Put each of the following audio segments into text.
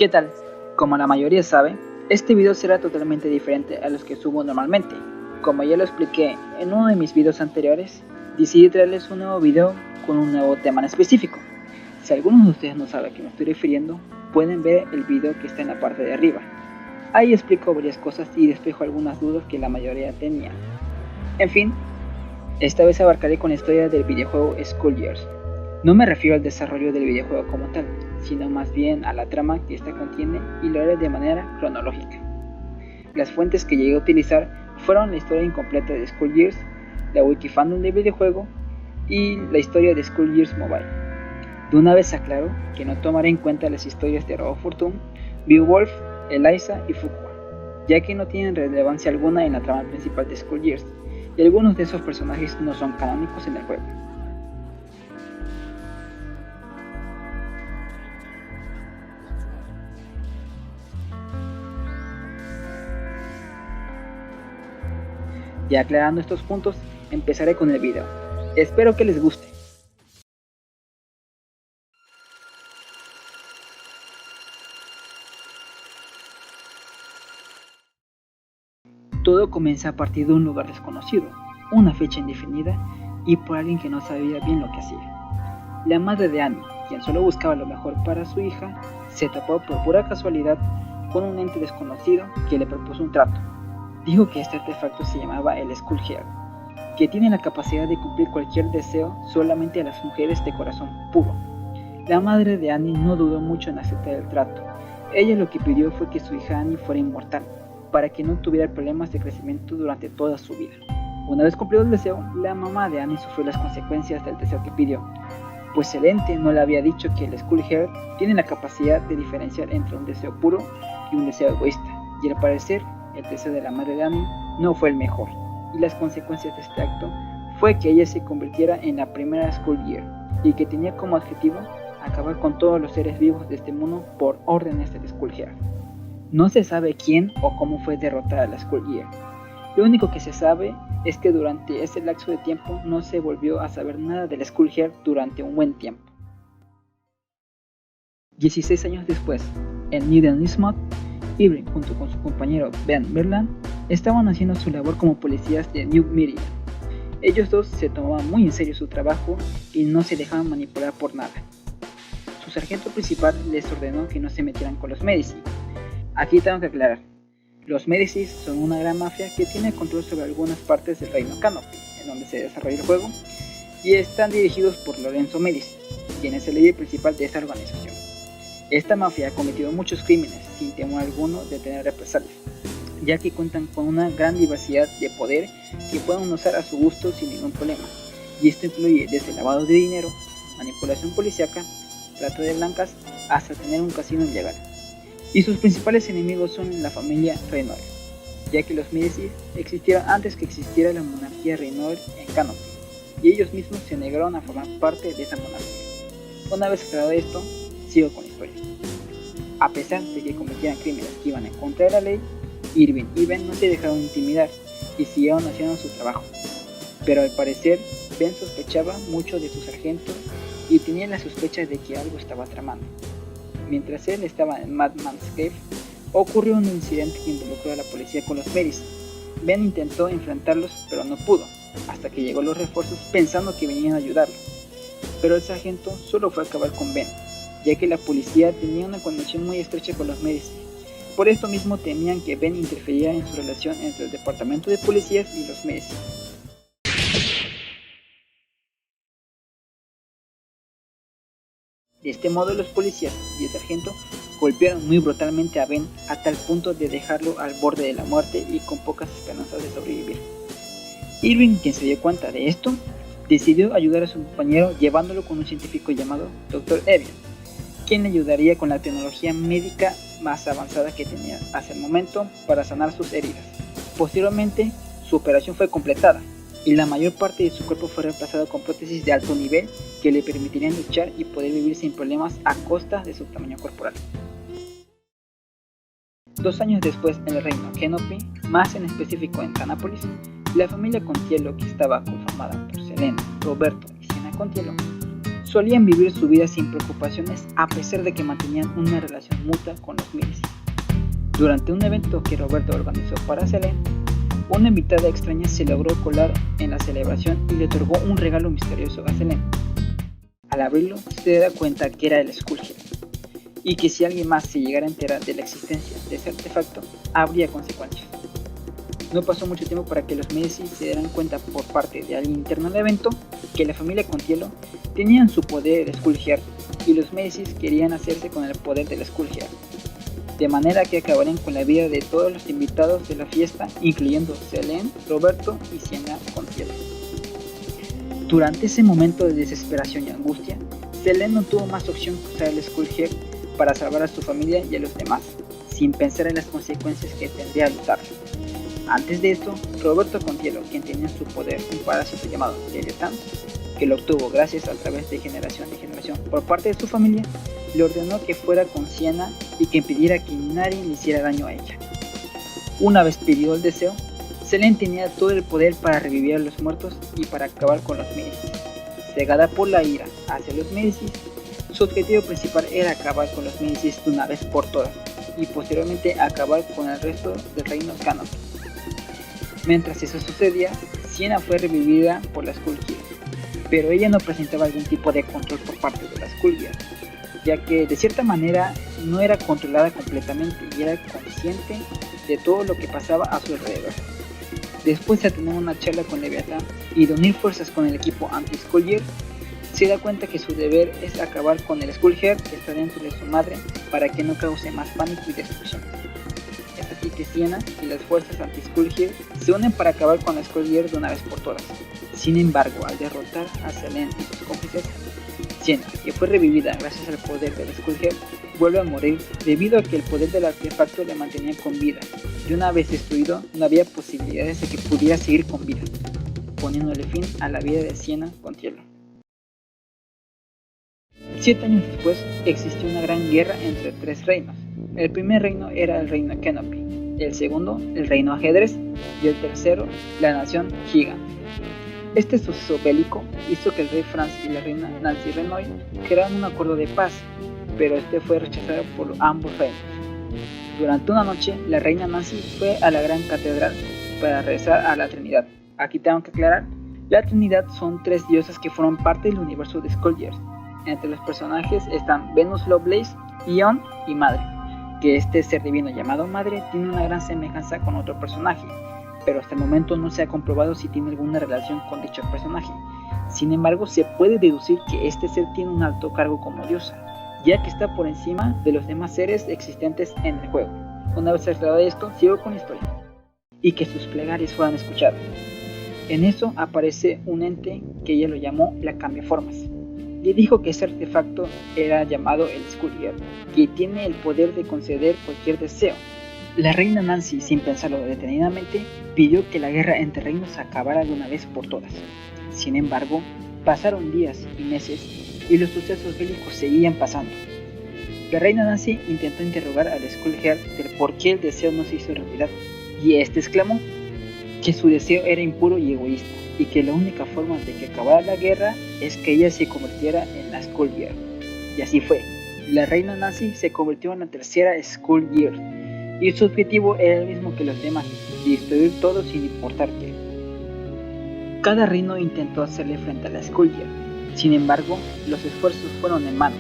¿Qué tal? Como la mayoría sabe, este video será totalmente diferente a los que subo normalmente. Como ya lo expliqué en uno de mis videos anteriores, decidí traerles un nuevo video con un nuevo tema en específico. Si alguno de ustedes no sabe a qué me estoy refiriendo, pueden ver el video que está en la parte de arriba. Ahí explico varias cosas y despejo algunas dudas que la mayoría tenía. En fin, esta vez abarcaré con la historia del videojuego School Years. No me refiero al desarrollo del videojuego como tal, sino más bien a la trama que ésta contiene y lo haré de manera cronológica. Las fuentes que llegué a utilizar fueron la historia incompleta de School Years, la Wikifandom del videojuego y la historia de School Years Mobile. De una vez aclaro que no tomaré en cuenta las historias de Robo Fortune, Beowulf, Eliza y Fuqua, ya que no tienen relevancia alguna en la trama principal de School Years, y algunos de esos personajes no son canónicos en el juego. Ya aclarando estos puntos, empezaré con el video. Espero que les guste. Todo comienza a partir de un lugar desconocido, una fecha indefinida y por alguien que no sabía bien lo que hacía. La madre de Annie, quien solo buscaba lo mejor para su hija, se topó por pura casualidad con un ente desconocido que le propuso un trato. Dijo que este artefacto se llamaba el School Heart, que tiene la capacidad de cumplir cualquier deseo solamente a las mujeres de corazón puro. La madre de Annie no dudó mucho en aceptar el trato. Ella lo que pidió fue que su hija Annie fuera inmortal, para que no tuviera problemas de crecimiento durante toda su vida. Una vez cumplido el deseo, la mamá de Annie sufrió las consecuencias del deseo que pidió, pues el ente no le había dicho que el School Heart tiene la capacidad de diferenciar entre un deseo puro y un deseo egoísta, y al parecer el deseo de la madre de Annie no fue el mejor, y las consecuencias de este acto fue que ella se convirtiera en la primera School Year, y que tenía como objetivo acabar con todos los seres vivos de este mundo por órdenes del School Heart. No se sabe quién o cómo fue derrotada la School Year. Lo único que se sabe es que durante ese lapso de tiempo no se volvió a saber nada del School Heart durante un buen tiempo. 16 años después, en Needham Innsmouth, Irving junto con su compañero Ben Merland estaban haciendo su labor como policías de New Meridian. Ellos dos se tomaban muy en serio su trabajo y no se dejaban manipular por nada. Su sargento principal les ordenó que no se metieran con los Medici. Aquí tengo que aclarar, los Medici son una gran mafia que tiene control sobre algunas partes del reino Canopy, en donde se desarrolla el juego, y están dirigidos por Lorenzo Medici, quien es el líder principal de esta organización. Esta mafia ha cometido muchos crímenes sin temor alguno de tener represalias, ya que cuentan con una gran diversidad de poder que pueden usar a su gusto sin ningún problema, y esto incluye desde lavado de dinero, manipulación policíaca, trata de blancas, hasta tener un casino ilegal. Y sus principales enemigos son la familia Renoir, ya que los Medici existieron antes que existiera la monarquía Renoir en Canopy, y ellos mismos se negaron a formar parte de esa monarquía. Una vez aclarado esto, sigo con la historia. A pesar de que cometían crímenes que iban en contra de la ley, Irving y Ben no se dejaron intimidar y siguieron haciendo su trabajo. Pero al parecer, Ben sospechaba mucho de su sargento y tenía la sospecha de que algo estaba tramando. Mientras él estaba en Madman's Cave, ocurrió un incidente que involucró a la policía con los Medici. Ben intentó enfrentarlos, pero no pudo, hasta que llegó los refuerzos pensando que venían a ayudarlo. Pero el sargento solo fue a acabar con Ben, ya que la policía tenía una conexión muy estrecha con los Medici. Por esto mismo temían que Ben interfiriera en su relación entre el departamento de policías y los Medici. De este modo los policías y el sargento golpearon muy brutalmente a Ben a tal punto de dejarlo al borde de la muerte y con pocas esperanzas de sobrevivir. Irving, quien se dio cuenta de esto, decidió ayudar a su compañero llevándolo con un científico llamado Dr. Evian, quien le ayudaría con la tecnología médica más avanzada que tenía hasta el momento para sanar sus heridas. Posteriormente, su operación fue completada y la mayor parte de su cuerpo fue reemplazado con prótesis de alto nivel que le permitirían luchar y poder vivir sin problemas a costa de su tamaño corporal. 2 años después, en el reino Canopy, más en específico en Canapolis, la familia Contiello, que estaba conformada por Selena, Roberto y Sienna Contiello, solían vivir su vida sin preocupaciones a pesar de que mantenían una relación mutua con los Médicis. Durante un evento que Roberto organizó para Selene, una invitada extraña se logró colar en la celebración y le otorgó un regalo misterioso a Selene. Al abrirlo, se da cuenta que era el Skullhead, y que si alguien más se llegara a enterar de la existencia de ese artefacto, habría consecuencias. No pasó mucho tiempo para que los Médicis se dieran cuenta por parte de alguien interno al evento que la familia Contiello tenían su poder el Skullhead y los Médicis querían hacerse con el poder del Skullhead, de manera que acabarían con la vida de todos los invitados de la fiesta, incluyendo Selene, Roberto y Sienna Contiello. Durante ese momento de desesperación y angustia, Selene no tuvo más opción que usar el Skullhead para salvar a su familia y a los demás, sin pensar en las consecuencias que tendría al usarlo. Antes de esto, Roberto Contiello, quien tenía en su poder un parásito llamado Leviatán, que lo obtuvo gracias a través de generación en generación por parte de su familia, le ordenó que fuera con Sienna y que impidiera que nadie le hiciera daño a ella. Una vez pidió el deseo, Selene tenía todo el poder para revivir a los muertos y para acabar con los Médicis. Cegada por la ira hacia los Médicis, su objetivo principal era acabar con los Médicis de una vez por todas y posteriormente acabar con el resto del reino Canopy. Mientras eso sucedía, Sienna fue revivida por la Skullgirl, pero ella no presentaba algún tipo de control por parte de la Skullgirl, ya que de cierta manera no era controlada completamente y era consciente de todo lo que pasaba a su alrededor. Después de tener una charla con Leviatán y de unir fuerzas con el equipo anti-Skullgirl, se da cuenta que su deber es acabar con el Skullhead que está dentro de su madre para que no cause más pánico y destrucción. Es así que Sienna y las fuerzas anti-Skullgirl se unen para acabar con la Skullgirl de una vez por todas. Sin embargo, al derrotar a Selene y sus cómplices, Sienna, que fue revivida gracias al poder del Skullhead, vuelve a morir debido a que el poder del artefacto le mantenía con vida, y una vez destruido no había posibilidades de que pudiera seguir con vida, poniéndole fin a la vida de Sienna Contiello. 7 años después existió una gran guerra entre 3 reinos. El primer reino era el reino Canopy, el segundo el reino Ajedrez y el tercero la nación Gigant. Este suceso bélico hizo que el rey Franz y la reina Nancy Renoir crearan un acuerdo de paz, pero este fue rechazado por ambos reinos. Durante una noche, la reina Nancy fue a la gran catedral para rezar a la Trinidad. Aquí tengo que aclarar, la Trinidad son 3 diosas que forman parte del universo de Skullgirls. Entre los personajes están Venus Lovelace, Ion y Madre, que este ser divino llamado Madre tiene una gran semejanza con otro personaje, pero hasta el momento no se ha comprobado si tiene alguna relación con dicho personaje. Sin embargo, se puede deducir que este ser tiene un alto cargo como diosa, ya que está por encima de los demás seres existentes en el juego. Una vez aclarado esto, sigo con la historia, y que sus plegarias fueran escuchadas. En eso aparece un ente que ella lo llamó la Cambiaformas. Le dijo que ese artefacto era llamado el Skullgirl, que tiene el poder de conceder cualquier deseo. La reina Nancy, sin pensarlo detenidamente, pidió que la guerra entre reinos acabara de una vez por todas. Sin embargo, pasaron días y meses y los sucesos bélicos seguían pasando. La reina Nancy intentó interrogar al Skullgirl del por qué el deseo no se hizo realidad, y este exclamó que su deseo era impuro y egoísta, y que la única forma de que acabara la guerra es que ella se convirtiera en la Skullgirl. Y así fue. La reina Nancy se convirtió en la tercera Skullgirl, y su objetivo era el mismo que los demás, destruir todo sin importar qué. Cada reino intentó hacerle frente a la Skullgirl, sin embargo, los esfuerzos fueron en vano,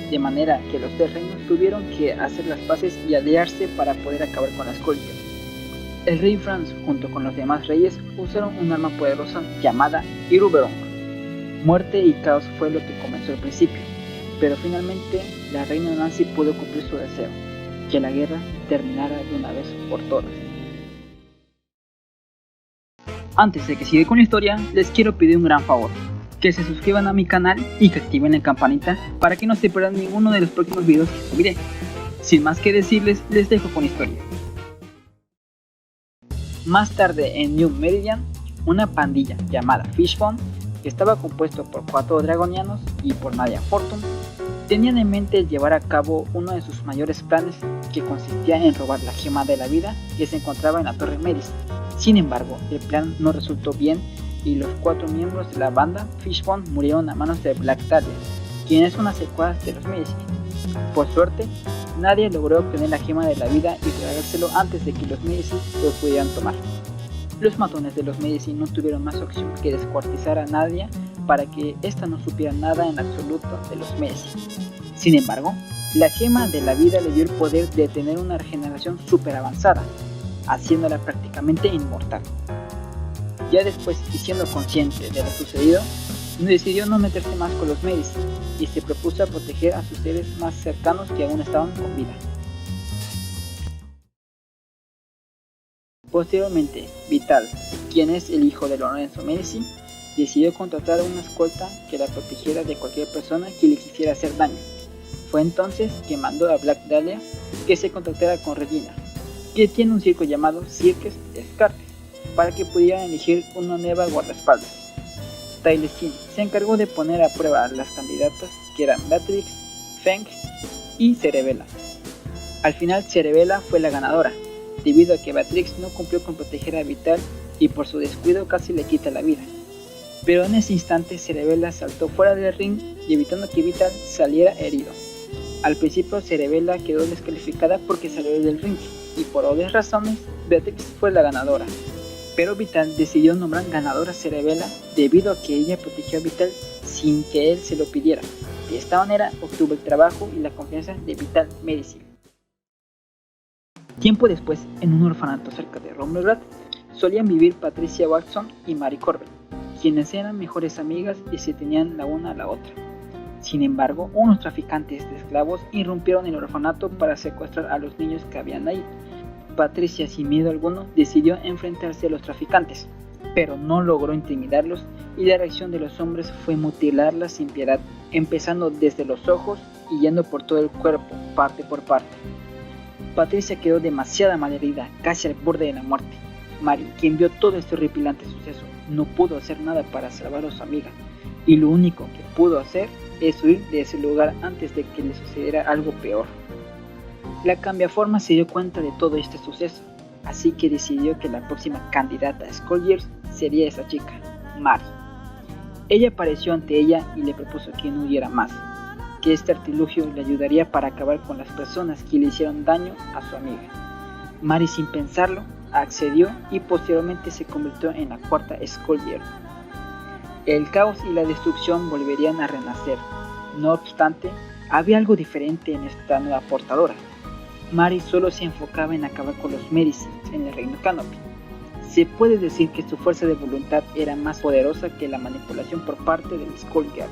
de manera que los 3 reinos tuvieron que hacer las paces y aliarse para poder acabar con la Skullgirl. El rey Franz, junto con los demás reyes, usaron un arma poderosa llamada Iruverong. Muerte y caos fue lo que comenzó al principio, pero finalmente la reina Nancy pudo cumplir su deseo, que la guerra terminara de una vez por todas. Antes de que siga con la historia, les quiero pedir un gran favor, que se suscriban a mi canal y que activen la campanita para que no se pierdan ninguno de los próximos videos que subiré. Sin más que decirles, les dejo con la historia. Más tarde en New Meridian, una pandilla llamada Fishbone, que estaba compuesto por 4 dragonianos y por Nadia Fortune, tenían en mente llevar a cabo uno de sus mayores planes, que consistía en robar la gema de la vida que se encontraba en la Torre Meris. Sin embargo, el plan no resultó bien, y los 4 miembros de la banda Fishbone murieron a manos de Black Dahlia, quien es una secuaz de los Medici. Por suerte, nadie logró obtener la gema de la vida y tragárselo antes de que los Medici lo pudieran tomar. Los matones de los Medici no tuvieron más opción que descuartizar a Nadia para que ésta no supiera nada en absoluto de los Medici. Sin embargo, la gema de la vida le dio el poder de tener una regeneración súper avanzada, haciéndola prácticamente inmortal. Ya después, y siendo consciente de lo sucedido, decidió no meterse más con los Medici y se propuso a proteger a sus seres más cercanos que aún estaban con vida. Posteriormente, Vital, quien es el hijo de Lorenzo Medici, decidió contratar a una escolta que la protegiera de cualquier persona que le quisiera hacer daño. Fue entonces que mandó a Black Dahlia que se contactara con Regina, que tiene un circo llamado Cirques Descartes, para que pudieran elegir una nueva guardaespaldas. Taileskin se encargó de poner a prueba a las candidatas que eran Beatrix, Feng y Cerebella. Al final Cerebella fue la ganadora, debido a que Beatrix no cumplió con proteger a Vital y por su descuido casi le quita la vida. Pero en ese instante Cerebella saltó fuera del ring y evitando que Vital saliera herido. Al principio Cerebella quedó descalificada porque salió del ring y por obvias razones Beatrix fue la ganadora. Pero Vital decidió nombrar ganadora a Cerebella debido a que ella protegió a Vital sin que él se lo pidiera. De esta manera obtuvo el trabajo y la confianza de Vital Medici. Tiempo después, en un orfanato cerca de Rumblegrad, solían vivir Patricia Watson y Mary Corbett, quienes eran mejores amigas y se tenían la una a la otra. Sin embargo, unos traficantes de esclavos irrumpieron el orfanato para secuestrar a los niños que habían ahí. Patricia, sin miedo alguno, decidió enfrentarse a los traficantes, pero no logró intimidarlos y la reacción de los hombres fue mutilarlas sin piedad, empezando desde los ojos y yendo por todo el cuerpo, parte por parte. Patricia quedó demasiado malherida, casi al borde de la muerte. Mary, quien vio todo este horripilante suceso, no pudo hacer nada para salvar a su amiga, y lo único que pudo hacer es huir de ese lugar antes de que le sucediera algo peor. La cambiaforma se dio cuenta de todo este suceso, así que decidió que la próxima candidata a Skull Years sería esa chica, Mary. Ella apareció ante ella y le propuso que no huyera más, que este artilugio le ayudaría para acabar con las personas que le hicieron daño a su amiga. Mary, sin pensarlo, accedió y posteriormente se convirtió en la cuarta Skull Year. El caos y la destrucción volverían a renacer. No obstante, había algo diferente en esta nueva portadora. Mary solo se enfocaba en acabar con los Medici en el reino Canopy. Se puede decir que su fuerza de voluntad era más poderosa que la manipulación por parte del Skull Guard.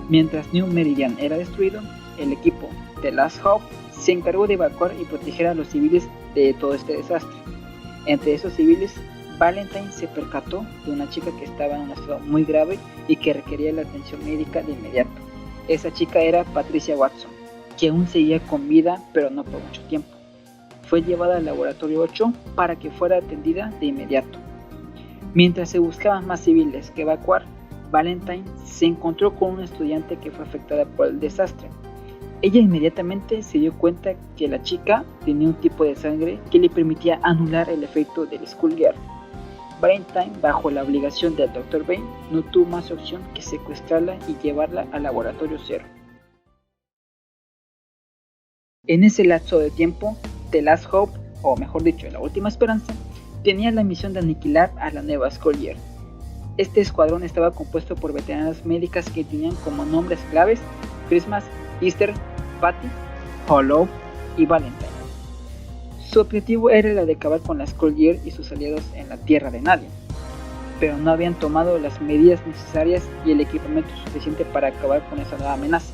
Mientras New Meridian era destruido, el equipo The Last Hope se encargó de evacuar y proteger a los civiles de todo este desastre. Entre esos civiles, Valentine se percató de una chica que estaba en un estado muy grave y que requería la atención médica de inmediato. Esa chica era Patricia Watson, que aún seguía con vida pero no por mucho tiempo. Fue llevada al laboratorio 8 para que fuera atendida de inmediato. Mientras se buscaban más civiles que evacuar, Valentine se encontró con una estudiante que fue afectada por el desastre. Ella inmediatamente se dio cuenta que la chica tenía un tipo de sangre que le permitía anular el efecto del Skull Guard. Valentine, bajo la obligación del Dr. Bane, no tuvo más opción que secuestrarla y llevarla al laboratorio 0. En ese lapso de tiempo, The Last Hope, o mejor dicho, La Última Esperanza, tenía la misión de aniquilar a la nueva Skull Year. Este escuadrón estaba compuesto por veteranas médicas que tenían como nombres claves Christmas, Easter, Patty, Hollow y Valentine. Su objetivo era el de acabar con la Skull Year y sus aliados en la Tierra de Nadie, pero no habían tomado las medidas necesarias y el equipamiento suficiente para acabar con esa nueva amenaza.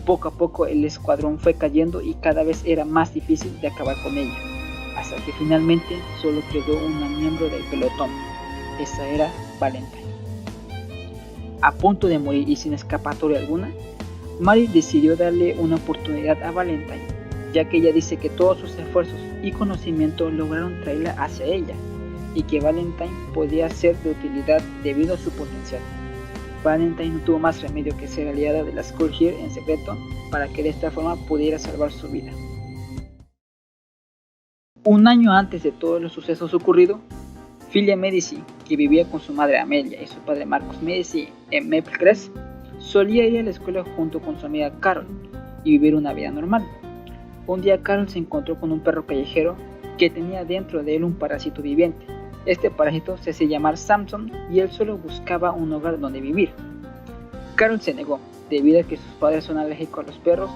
Poco a poco el escuadrón fue cayendo y cada vez era más difícil de acabar con ella, hasta que finalmente solo quedó una miembro del pelotón. Esa era Valentine. A punto de morir y sin escapatoria alguna, Mary decidió darle una oportunidad a Valentine, ya que ella dice que todos sus esfuerzos y conocimiento lograron traerla hacia ella, y que Valentine podía ser de utilidad debido a su potencial. Valentine no tuvo más remedio que ser aliada de la Skull Year en secreto para que de esta forma pudiera salvar su vida. Un año antes de todos los sucesos ocurridos, Filia Medici, que vivía con su madre Amelia y su padre Marcus Medici en Maplecrest, solía ir a la escuela junto con su amiga Carol y vivir una vida normal. Un día Carol se encontró con un perro callejero que tenía dentro de él un parásito viviente. Este parásito se hacía llamar Samson y él solo buscaba un hogar donde vivir. Carol se negó, debido a que sus padres son alérgicos a los perros,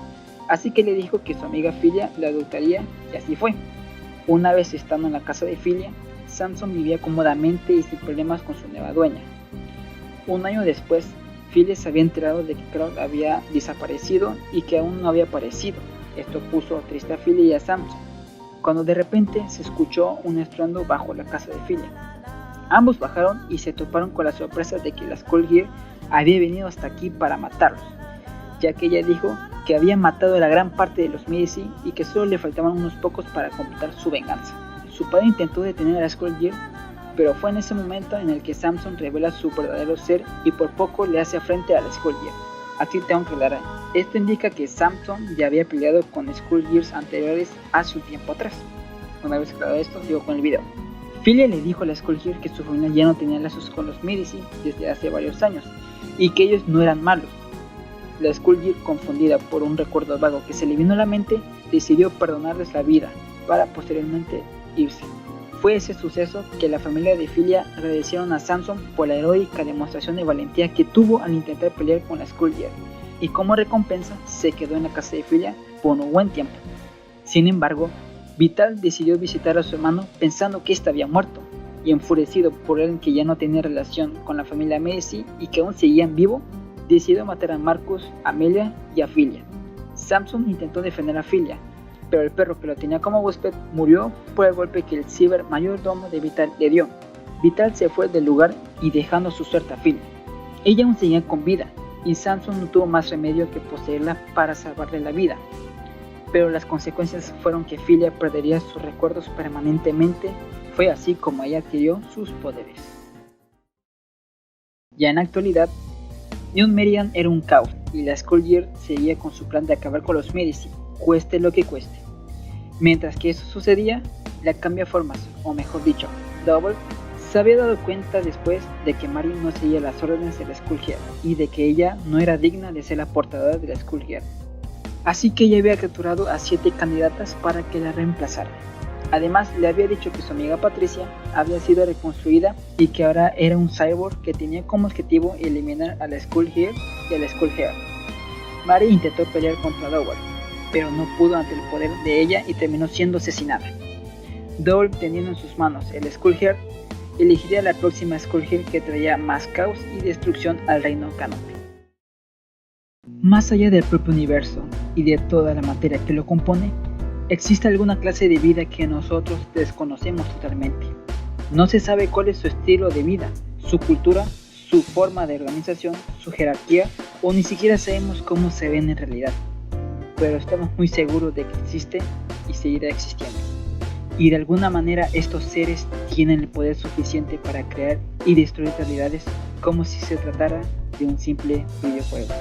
así que le dijo que su amiga Filia la adoptaría y así fue. Una vez estando en la casa de Filia, Samson vivía cómodamente y sin problemas con su nueva dueña. Un año después, Filia se había enterado de que Carol había desaparecido y que aún no había aparecido. Esto puso triste a Filia y a Samson, cuando de repente se escuchó un estruendo bajo la casa de Filia. Ambos bajaron y se toparon con la sorpresa de que la Skullgirl había venido hasta aquí para matarlos, ya que ella dijo que había matado a la gran parte de los Medici y que solo le faltaban unos pocos para completar su venganza. Su padre intentó detener a la Skullgirl, pero fue en ese momento en el que Samson revela su verdadero ser y por poco le hace frente a la Skullgirl. Aquí tengo que aclarar, esto indica que Samson ya había peleado con Skullgirls anteriores hace un tiempo atrás. Una vez aclarado esto, sigo con el video. Filia le dijo a la Skullgirl que su familia ya no tenía lazos con los Medici desde hace varios años y que ellos no eran malos. La Skullgirl, confundida por un recuerdo vago que se le vino a la mente, decidió perdonarles la vida para posteriormente irse. Fue ese suceso que la familia de Filia agradecieron a Samson por la heroica demostración de valentía que tuvo al intentar pelear con la Skullgirl, y como recompensa se quedó en la casa de Filia por un buen tiempo. Sin embargo, Vital decidió visitar a su hermano pensando que éste había muerto, y enfurecido por él que ya no tenía relación con la familia Medici y que aún seguían vivo, decidió matar a Marcus, Amelia y a Filia. Samson intentó defender a Filia, pero el perro que lo tenía como huésped murió por el golpe que el ciber mayordomo de Vital le dio. Vital se fue del lugar y dejando su suerte a Filia. Ella aún seguía con vida y Samson no tuvo más remedio que poseerla para salvarle la vida. Pero las consecuencias fueron que Filia perdería sus recuerdos permanentemente. Fue así como ella adquirió sus poderes. Ya en la actualidad, New Meridian era un caos y la Skullgirl seguía con su plan de acabar con los Medici, cueste lo que cueste. Mientras que eso sucedía, la cambiaformas, o mejor dicho, Double, se había dado cuenta después de que Mary no seguía las órdenes de la Skullgirl y de que ella no era digna de ser la portadora de la Skullgirl. Así que ella había capturado a 7 candidatas para que la reemplazaran. Además, le había dicho que su amiga Patricia había sido reconstruida y que ahora era un cyborg que tenía como objetivo eliminar a la Skullgirl y a la Skullgirl. Mary intentó pelear contra Double, pero no pudo ante el poder de ella y terminó siendo asesinada. Double, teniendo en sus manos el Skullgirl, elegiría la próxima Skullgirl que traía más caos y destrucción al reino Canopy. Más allá del propio universo y de toda la materia que lo compone, existe alguna clase de vida que nosotros desconocemos totalmente. No se sabe cuál es su estilo de vida, su cultura, su forma de organización, su jerarquía, o ni siquiera sabemos cómo se ven en realidad. Pero estamos muy seguros de que existe y seguirá existiendo. Y de alguna manera estos seres tienen el poder suficiente para crear y destruir realidades como si se tratara de un simple videojuego.